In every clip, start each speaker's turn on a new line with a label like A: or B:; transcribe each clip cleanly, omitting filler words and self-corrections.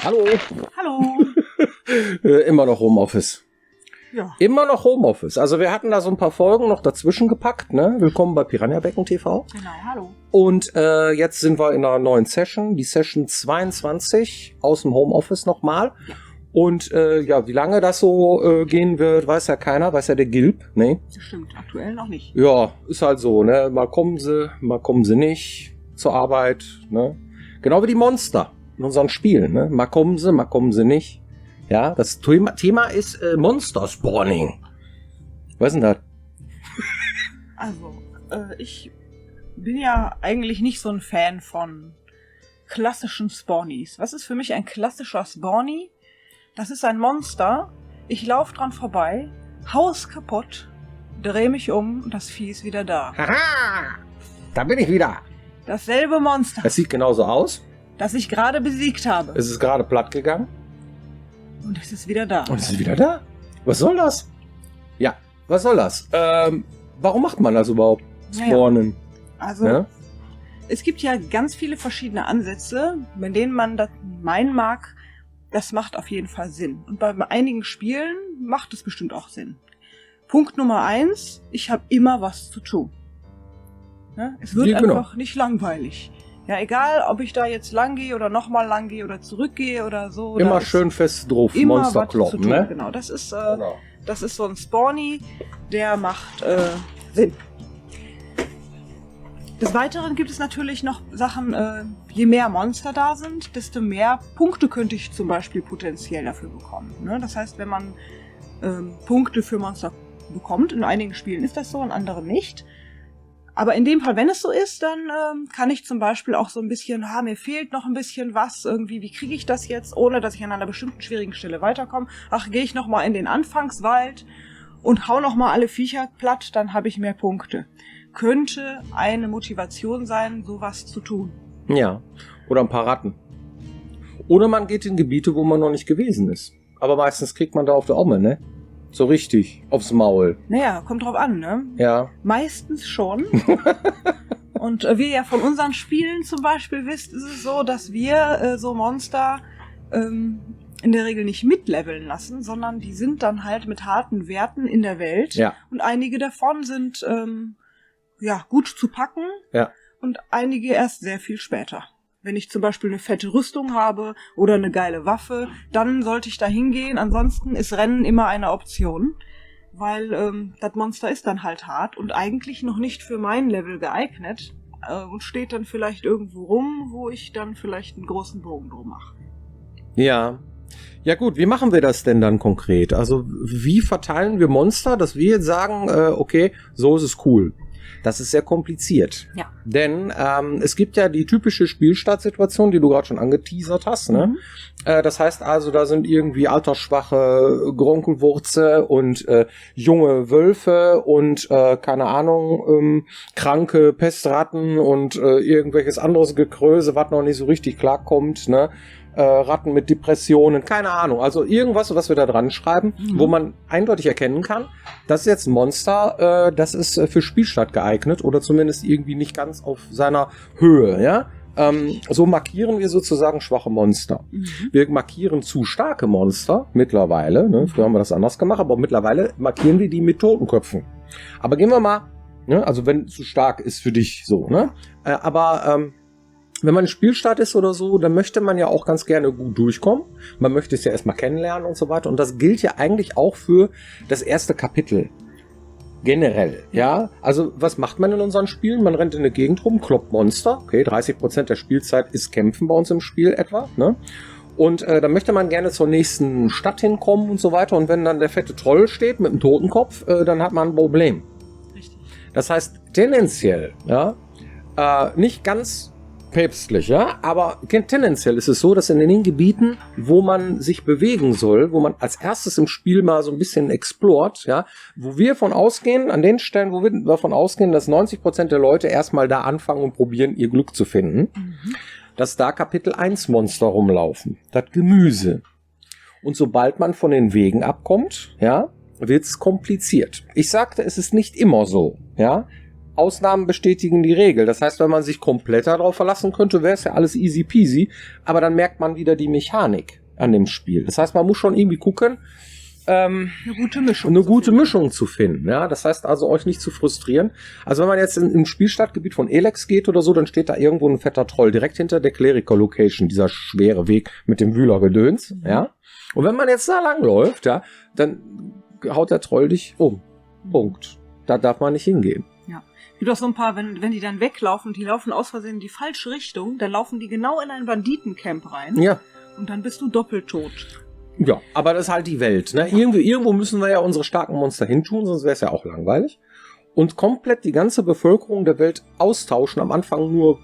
A: Hallo.
B: Hallo.
A: Immer noch Homeoffice.
B: Ja.
A: Immer noch Homeoffice. Also wir hatten da so ein paar Folgen noch dazwischen gepackt, ne? Willkommen bei Piranha Becken TV.
B: Genau, hallo.
A: Und jetzt sind wir in einer neuen Session, die Session 22 aus dem Homeoffice nochmal.
B: Ja.
A: Und ja, wie lange das so gehen wird, weiß ja keiner, weiß ja der Gilb, ne?
B: Das stimmt, aktuell noch nicht.
A: Ja, ist halt so, ne? Mal kommen sie nicht zur Arbeit, ne? Genau wie die Monster in unseren Spielen, ne? Mal kommen sie nicht. Ja, das Thema ist Monster Spawning. Was ist denn das?
B: Also, ich bin ja eigentlich nicht so ein Fan von klassischen Spawnies. Was ist für mich ein klassischer Spawnie? Das ist ein Monster, ich laufe dran vorbei, Haus kaputt, dreh mich um und das Vieh ist wieder da.
A: Haha! Da bin ich wieder.
B: Dasselbe Monster,
A: Es sieht genauso aus.
B: das ich gerade besiegt habe.
A: Es ist gerade platt gegangen.
B: Und es ist wieder da.
A: Und es ist wieder da? Was soll das? Ja, was soll das? Warum macht man das überhaupt? Spawnen.
B: Also,
A: Ja?
B: es gibt ja ganz viele verschiedene Ansätze, bei denen man das meinen mag, das macht auf jeden Fall Sinn. Und bei einigen Spielen macht es bestimmt auch Sinn. Punkt Nummer 1, ich habe immer was zu tun. Ne? Es wird
A: Ja, genau.
B: einfach nicht langweilig. Ja, egal, ob ich da jetzt lang gehe oder nochmal lang gehe oder zurückgehe oder so.
A: Immer
B: da ist
A: schön fest drauf,
B: immer
A: Monster
B: was zu
A: kloppen,
B: tun.
A: ne?
B: Genau, das ist
A: Genau.
B: so ein Spawnie, der macht Sinn. Des Weiteren gibt es natürlich noch Sachen, je mehr Monster da sind, desto mehr Punkte könnte ich zum Beispiel potenziell dafür bekommen. Ne? Das heißt, wenn man Punkte für Monster bekommt, in einigen Spielen ist das so, in anderen nicht. Aber in dem Fall, wenn es so ist, dann kann ich zum Beispiel auch so ein bisschen, mir fehlt noch ein bisschen was, irgendwie, wie kriege ich das jetzt, ohne dass ich an einer bestimmten schwierigen Stelle weiterkomme. Gehe ich nochmal in den Anfangswald und hau nochmal alle Viecher platt, dann habe ich mehr Punkte. Könnte eine Motivation sein, sowas zu tun.
A: Ja, oder ein paar Ratten. Oder man geht in Gebiete, wo man noch nicht gewesen ist. Aber meistens kriegt man da auf der Aume, ne? So richtig, aufs Maul.
B: Naja, kommt drauf an, ne?
A: Ja.
B: Meistens schon. Und wir ja von unseren Spielen zum Beispiel wisst, ist es so, dass wir so Monster in der Regel nicht mitleveln lassen, sondern die sind dann halt mit harten Werten in der Welt.
A: Ja.
B: Und einige davon sind gut zu packen und einige erst sehr viel später. Wenn ich zum Beispiel eine fette Rüstung habe oder eine geile Waffe, dann sollte ich da hingehen. Ansonsten ist Rennen immer eine Option, weil das Monster ist dann halt hart und eigentlich noch nicht für mein Level geeignet und steht dann vielleicht irgendwo rum, wo ich dann vielleicht einen großen Bogen drum mache.
A: Ja. Ja gut, wie machen wir das denn dann konkret? Also wie verteilen wir Monster, dass wir jetzt sagen, okay, so ist es cool. Das ist sehr kompliziert.
B: Ja.
A: Denn es gibt ja die typische Spielstartsituation, die du gerade schon angeteasert hast. Ne?
B: Mhm.
A: Das heißt also, da sind irgendwie altersschwache Gronkelwurze und junge Wölfe und keine Ahnung, kranke Pestratten und irgendwelches anderes Gekröse, was noch nicht so richtig klarkommt, ne? Ratten mit Depressionen, keine Ahnung. Also irgendwas, was wir da dran schreiben, wo man eindeutig erkennen kann, das ist jetzt ein Monster, das ist für Spielstart geeignet oder zumindest irgendwie nicht ganz auf seiner Höhe, ja. So markieren wir sozusagen schwache Monster.
B: Mhm.
A: Wir markieren zu starke Monster mittlerweile, ne? Früher haben wir das anders gemacht, aber mittlerweile markieren wir die mit Totenköpfen. Aber gehen wir mal, ne? Also wenn zu stark ist für dich so, ne? Wenn man im Spielstart ist oder so, dann möchte man ja auch ganz gerne gut durchkommen. Man möchte es ja erstmal kennenlernen und so weiter. Und das gilt ja eigentlich auch für das erste Kapitel. Generell, ja. Also, was macht man in unseren Spielen? Man rennt in der Gegend rum, kloppt Monster. Okay, 30% der Spielzeit ist Kämpfen bei uns im Spiel etwa, ne? Und dann möchte man gerne zur nächsten Stadt hinkommen und so weiter. Und wenn dann der fette Troll steht mit dem Totenkopf, dann hat man ein Problem.
B: Richtig.
A: Das heißt, tendenziell, ja, nicht ganz päpstlich, ja, aber tendenziell ist es so, dass in den Gebieten, wo man sich bewegen soll, wo man als erstes im Spiel mal so ein bisschen explort, ja, wo wir von ausgehen, an den Stellen, wo wir davon ausgehen, dass 90% der Leute erstmal da anfangen und probieren, ihr Glück zu finden, dass da Kapitel 1 Monster rumlaufen, das Gemüse. Und sobald man von den Wegen abkommt, ja, wird's kompliziert. Ich sagte, es ist nicht immer so, ja. Ausnahmen bestätigen die Regel. Das heißt, wenn man sich komplett darauf verlassen könnte, wäre es ja alles easy peasy. Aber dann merkt man wieder die Mechanik an dem Spiel. Das heißt, man muss schon irgendwie gucken, eine gute Mischung zu finden. Ja, das heißt also, euch nicht zu frustrieren. Also wenn man jetzt im Spielstadtgebiet von Elex geht oder so, dann steht da irgendwo ein fetter Troll direkt hinter der Clerical Location, dieser schwere Weg mit dem Wühlergedöns. Ja. Und wenn man jetzt da langläuft, ja, dann haut der Troll dich um. Punkt. Da darf man nicht hingehen.
B: Ja. Es gibt auch so ein paar, wenn die dann weglaufen, die laufen aus Versehen in die falsche Richtung, dann laufen die genau in ein Banditencamp rein.
A: Ja.
B: Und dann bist du doppelt tot.
A: Ja, aber das ist halt die Welt. Ne? Irgendwo müssen wir ja unsere starken Monster hintun, sonst wäre es ja auch langweilig. Und komplett die ganze Bevölkerung der Welt austauschen. Am Anfang nur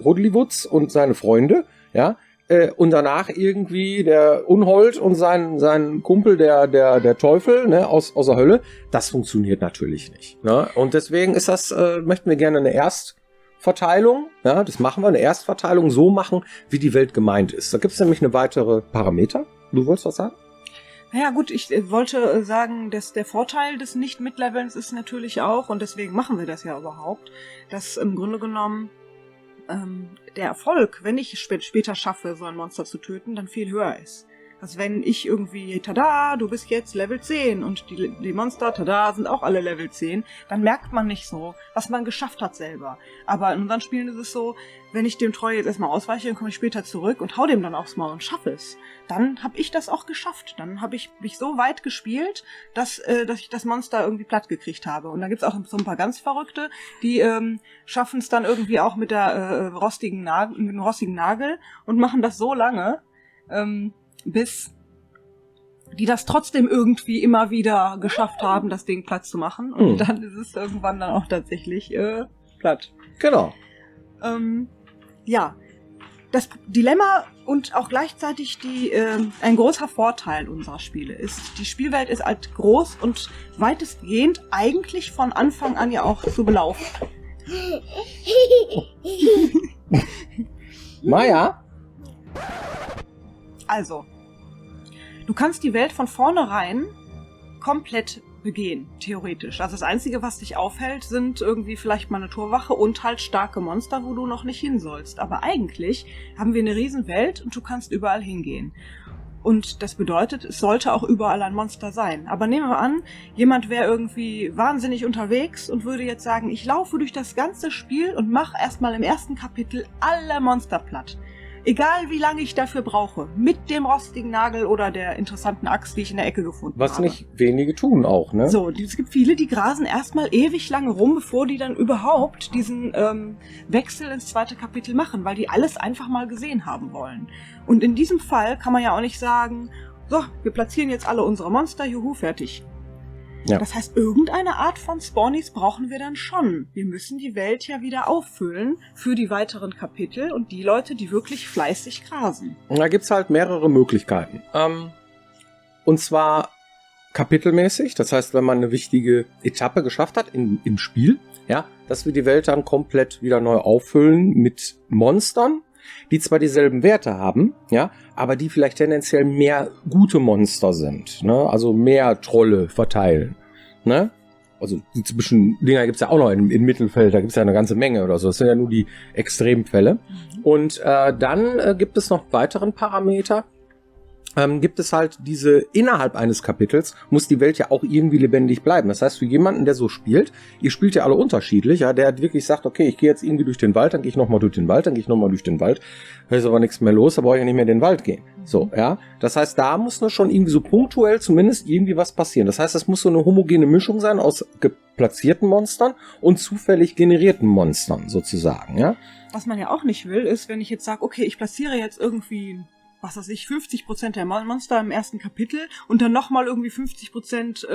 A: Hoddlywoods und seine Freunde, ja. Und danach irgendwie der Unhold und sein Kumpel, der Teufel, ne, aus der Hölle. Das funktioniert natürlich nicht. Ne? Und deswegen ist das, möchten wir gerne eine Erstverteilung, ja, das machen wir, eine Erstverteilung so machen, wie die Welt gemeint ist. Da gibt es nämlich eine weitere Parameter. Du wolltest was sagen?
B: Naja gut, ich wollte sagen, dass der Vorteil des Nicht-Mitlevelns ist natürlich auch, und deswegen machen wir das ja überhaupt, dass im Grunde genommen der Erfolg, wenn ich später schaffe, so ein Monster zu töten, dann viel höher ist. Also wenn ich irgendwie, tada, du bist jetzt Level 10 und die Monster, tada, sind auch alle Level 10, dann merkt man nicht so, was man geschafft hat selber. Aber in unseren Spielen ist es so, wenn ich dem Troll jetzt erstmal ausweiche, dann komme ich später zurück und hau dem dann aufs Maul und schaffe es. Dann habe ich das auch geschafft. Dann habe ich mich so weit gespielt, dass ich das Monster irgendwie platt gekriegt habe. Und da gibt's auch so ein paar ganz Verrückte, die schaffen es dann irgendwie auch mit der rostigen Nagel und machen das so lange, bis die das trotzdem irgendwie immer wieder geschafft haben, das Ding platt zu machen. Und dann ist es irgendwann dann auch tatsächlich platt.
A: Genau.
B: Ja, das Dilemma und auch gleichzeitig ein großer Vorteil unserer Spiele ist, die Spielwelt ist halt groß und weitestgehend eigentlich von Anfang an ja auch zu belaufen.
A: Maja?
B: Also, du kannst die Welt von vornherein komplett begehen, theoretisch. Also das Einzige, was dich aufhält, sind irgendwie vielleicht mal eine Torwache und halt starke Monster, wo du noch nicht hin sollst. Aber eigentlich haben wir eine riesen Welt und du kannst überall hingehen. Und das bedeutet, es sollte auch überall ein Monster sein. Aber nehmen wir an, jemand wäre irgendwie wahnsinnig unterwegs und würde jetzt sagen, ich laufe durch das ganze Spiel und mache erstmal im ersten Kapitel alle Monster platt. Egal wie lange ich dafür brauche. Mit dem rostigen Nagel oder der interessanten Axt, die ich in der Ecke gefunden habe.
A: Was nicht wenige tun auch, ne?
B: So, es gibt viele, die grasen erstmal ewig lange rum, bevor die dann überhaupt diesen Wechsel ins zweite Kapitel machen, weil die alles einfach mal gesehen haben wollen. Und in diesem Fall kann man ja auch nicht sagen, so, wir platzieren jetzt alle unsere Monster, juhu, fertig. Ja. Das heißt, irgendeine Art von Spawnies brauchen wir dann schon. Wir müssen die Welt ja wieder auffüllen für die weiteren Kapitel und die Leute, die wirklich fleißig grasen.
A: Und da gibt's halt mehrere Möglichkeiten. Und zwar kapitelmäßig. Das heißt, wenn man eine wichtige Etappe geschafft hat im Spiel, ja, dass wir die Welt dann komplett wieder neu auffüllen mit Monstern, die zwar dieselben Werte haben, ja, aber die vielleicht tendenziell mehr gute Monster sind, ne? Also mehr Trolle verteilen, ne? Also die typischen Dinger gibt's ja auch noch in Mittelfeld, da gibt's ja eine ganze Menge oder so. Das sind ja nur die Extremfälle. Und dann gibt es noch weiteren Parameter. Gibt es halt innerhalb eines Kapitels muss die Welt ja auch irgendwie lebendig bleiben. Das heißt, für jemanden, der so spielt, ihr spielt ja alle unterschiedlich, ja, der hat wirklich sagt, okay, ich gehe jetzt irgendwie durch den Wald, dann gehe ich nochmal durch den Wald, dann gehe ich nochmal durch den Wald, da ist aber nichts mehr los, da brauche ich ja nicht mehr in den Wald gehen. So, ja. Das heißt, da muss nur schon irgendwie so punktuell zumindest irgendwie was passieren. Das heißt, es muss so eine homogene Mischung sein aus platzierten Monstern und zufällig generierten Monstern sozusagen, ja.
B: Was man ja auch nicht will, ist, wenn ich jetzt sage, okay, ich platziere jetzt irgendwie, was weiß ich, 50% der Monster im ersten Kapitel und dann nochmal irgendwie 50%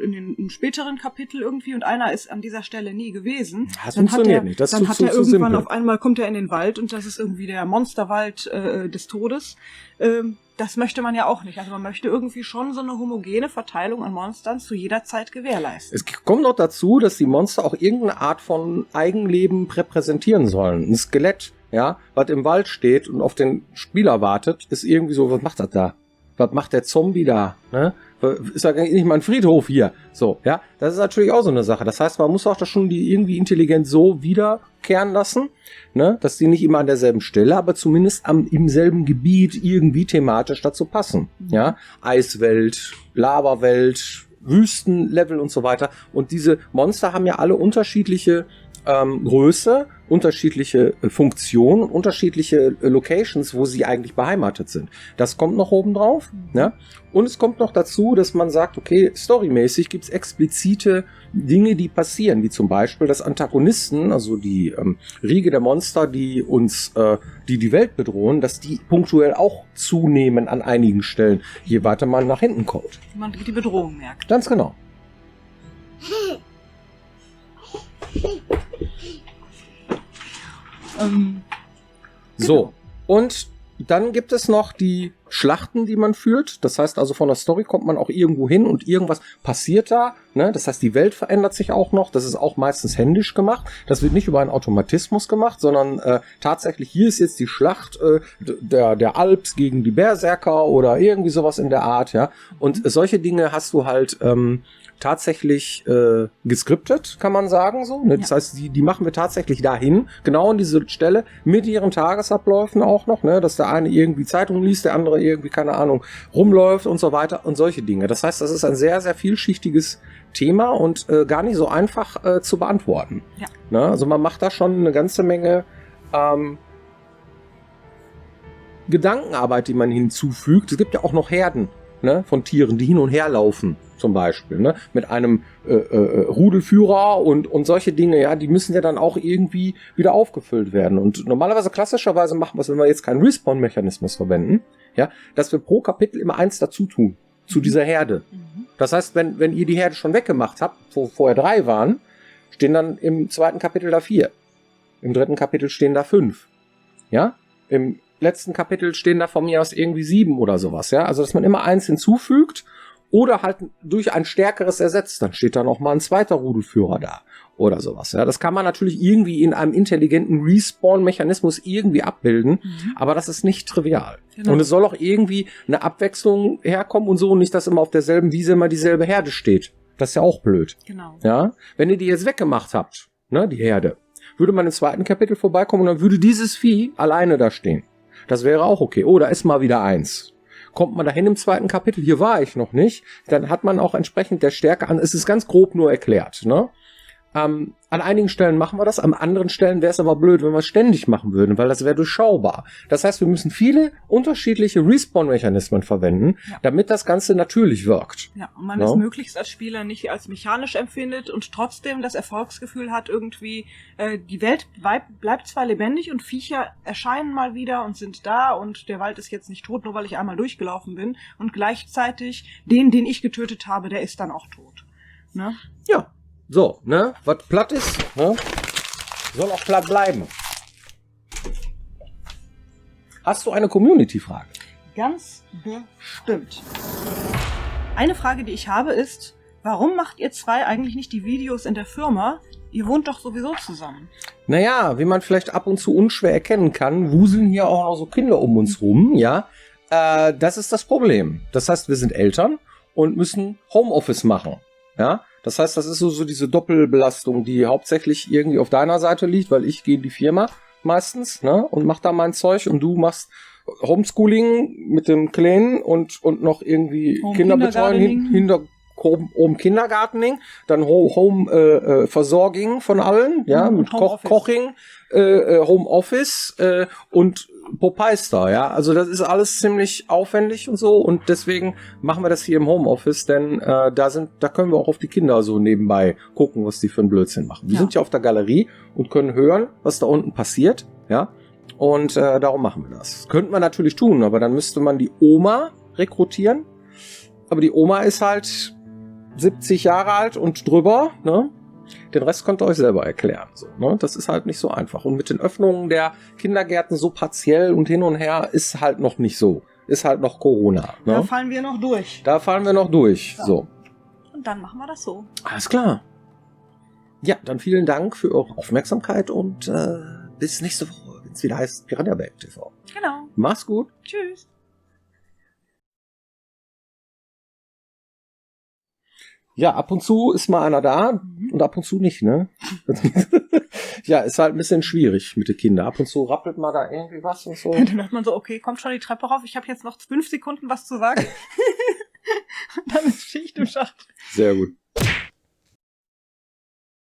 B: in den späteren Kapitel irgendwie und einer ist an dieser Stelle nie gewesen.
A: Das funktioniert nicht. Das
B: dann hat er irgendwann auf einmal, kommt er in den Wald und das ist irgendwie der Monsterwald des Todes. Das möchte man ja auch nicht. Also man möchte irgendwie schon so eine homogene Verteilung an Monstern zu jeder Zeit gewährleisten.
A: Es kommt noch dazu, dass die Monster auch irgendeine Art von Eigenleben repräsentieren sollen. Ein Skelett, ja, was im Wald steht und auf den Spieler wartet, ist irgendwie so, was macht das da? Was macht der Zombie da? Ne? Ist ja nicht mal ein Friedhof hier. So, ja, das ist natürlich auch so eine Sache. Das heißt, man muss auch das schon die irgendwie intelligent so wiederkehren lassen, ne? Dass die nicht immer an derselben Stelle, aber zumindest im selben Gebiet irgendwie thematisch dazu passen. Ja, Eiswelt, Lavawelt, Wüstenlevel und so weiter. Und diese Monster haben ja alle unterschiedliche Größe, unterschiedliche Funktionen, unterschiedliche Locations, wo sie eigentlich beheimatet sind. Das kommt noch oben drauf. Ne? Und es kommt noch dazu, dass man sagt, okay, storymäßig gibt es explizite Dinge, die passieren, wie zum Beispiel, dass Antagonisten, also die Riege der Monster, die uns die Welt bedrohen, dass die punktuell auch zunehmen an einigen Stellen, je weiter man nach hinten kommt.
B: Man die Bedrohung merkt.
A: Ganz genau. So, und dann gibt es noch die Schlachten, die man führt. Das heißt also, von der Story kommt man auch irgendwo hin und irgendwas passiert da. Ne? Das heißt, die Welt verändert sich auch noch. Das ist auch meistens händisch gemacht. Das wird nicht über einen Automatismus gemacht, sondern tatsächlich, hier ist jetzt die Schlacht der Alps gegen die Berserker oder irgendwie sowas in der Art. Ja. Und solche Dinge hast du halt tatsächlich geskriptet, kann man sagen so. Ne? Das heißt, die machen wir tatsächlich dahin, genau an diese Stelle, mit ihren Tagesabläufen auch noch, ne? Dass der eine irgendwie Zeitung liest, der andere irgendwie, keine Ahnung, rumläuft und so weiter und solche Dinge. Das heißt, das ist ein sehr, sehr vielschichtiges Thema und gar nicht so einfach zu beantworten. Ja. Ne? Also man macht da schon eine ganze Menge Gedankenarbeit, die man hinzufügt. Es gibt ja auch noch Herden, ne, von Tieren, die hin und her laufen. Zum Beispiel, ne? Mit einem Rudelführer und solche Dinge, ja, die müssen ja dann auch irgendwie wieder aufgefüllt werden. Und normalerweise, klassischerweise machen wir es, wenn wir jetzt keinen Respawn-Mechanismus verwenden, ja, dass wir pro Kapitel immer eins dazu tun, zu dieser Herde. Das heißt, wenn ihr die Herde schon weggemacht habt, wo vorher 3 waren, stehen dann im 2. Kapitel da 4. Im 3. Kapitel stehen da 5. Ja? Im letzten Kapitel stehen da von mir aus irgendwie 7 oder sowas, ja. Also, dass man immer eins hinzufügt, oder halt durch ein stärkeres ersetzt. Dann steht da noch mal ein zweiter Rudelführer da oder sowas. Ja, das kann man natürlich irgendwie in einem intelligenten Respawn-Mechanismus irgendwie abbilden, aber das ist nicht trivial. Genau. Und es soll auch irgendwie eine Abwechslung herkommen und so, nicht, dass immer auf derselben Wiese immer dieselbe Herde steht. Das ist ja auch blöd. Genau. Ja, wenn ihr die jetzt weggemacht habt, ne, die Herde, würde man im 2. Kapitel vorbeikommen und dann würde dieses Vieh alleine da stehen. Das wäre auch okay. Oh, da ist mal wieder eins. Kommt man dahin im 2. Kapitel, hier war ich noch nicht, dann hat man auch entsprechend der Stärke an, es ist ganz grob nur erklärt, ne? An einigen Stellen machen wir das, an anderen Stellen wäre es aber blöd, wenn wir es ständig machen würden, weil das wäre durchschaubar. Das heißt, wir müssen viele unterschiedliche Respawn-Mechanismen verwenden, damit das Ganze natürlich wirkt. Ja, und man es möglichst als Spieler nicht als mechanisch empfindet und trotzdem das Erfolgsgefühl hat, irgendwie, die Welt bleibt zwar lebendig und Viecher erscheinen mal wieder und sind da und der Wald ist jetzt nicht tot, nur weil ich einmal durchgelaufen bin und gleichzeitig den ich getötet habe, der ist dann auch tot. Ne? Ja. So, ne, was platt ist, ne, soll auch platt bleiben. Hast du eine Community-Frage? Ganz bestimmt. Eine Frage, die ich habe, ist, warum macht ihr 2 eigentlich nicht die Videos in der Firma? Ihr wohnt doch sowieso zusammen. Naja, wie man vielleicht ab und zu unschwer erkennen kann, wuseln hier auch noch so Kinder um uns rum, ja. Das ist das Problem. Das heißt, wir sind Eltern und müssen Homeoffice machen, ja. Das heißt, das ist so diese Doppelbelastung, die hauptsächlich irgendwie auf deiner Seite liegt, weil ich gehe in die Firma meistens, ne, und mach da mein Zeug und du machst Homeschooling mit dem Kleinen und noch irgendwie Kinderbetreuung oben Kindergartening, dann Home Versorgung von allen, ja, mit Koching, Homeoffice und Popeyster, ja, also das ist alles ziemlich aufwendig und so und deswegen machen wir das hier im Homeoffice, denn da können wir auch auf die Kinder so nebenbei gucken, was die für einen Blödsinn machen. Wir sind ja auf der Galerie und können hören, was da unten passiert, ja, und darum machen wir das. Könnte man natürlich tun, aber dann müsste man die Oma rekrutieren, aber die Oma ist halt 70 Jahre alt und drüber, ne? Den Rest könnt ihr euch selber erklären. So, ne? Das ist halt nicht so einfach. Und mit den Öffnungen der Kindergärten so partiell und hin und her ist halt noch nicht so. Ist halt noch Corona. Ne? Da fallen wir noch durch. So. Und dann machen wir das so. Alles klar. Ja, dann vielen Dank für eure Aufmerksamkeit und bis nächste Woche, wenn es wieder heißt Piranha Bytes TV. Genau. Mach's gut. Tschüss. Ja, ab und zu ist mal einer da und ab und zu nicht, ne? Ja, ist halt ein bisschen schwierig mit den Kindern. Ab und zu rappelt mal da irgendwie was und so.
B: Dann hat man so, okay, kommt schon die Treppe rauf, ich habe jetzt noch 5 Sekunden was zu sagen. Und dann ist Schicht im Schacht.
A: Sehr gut.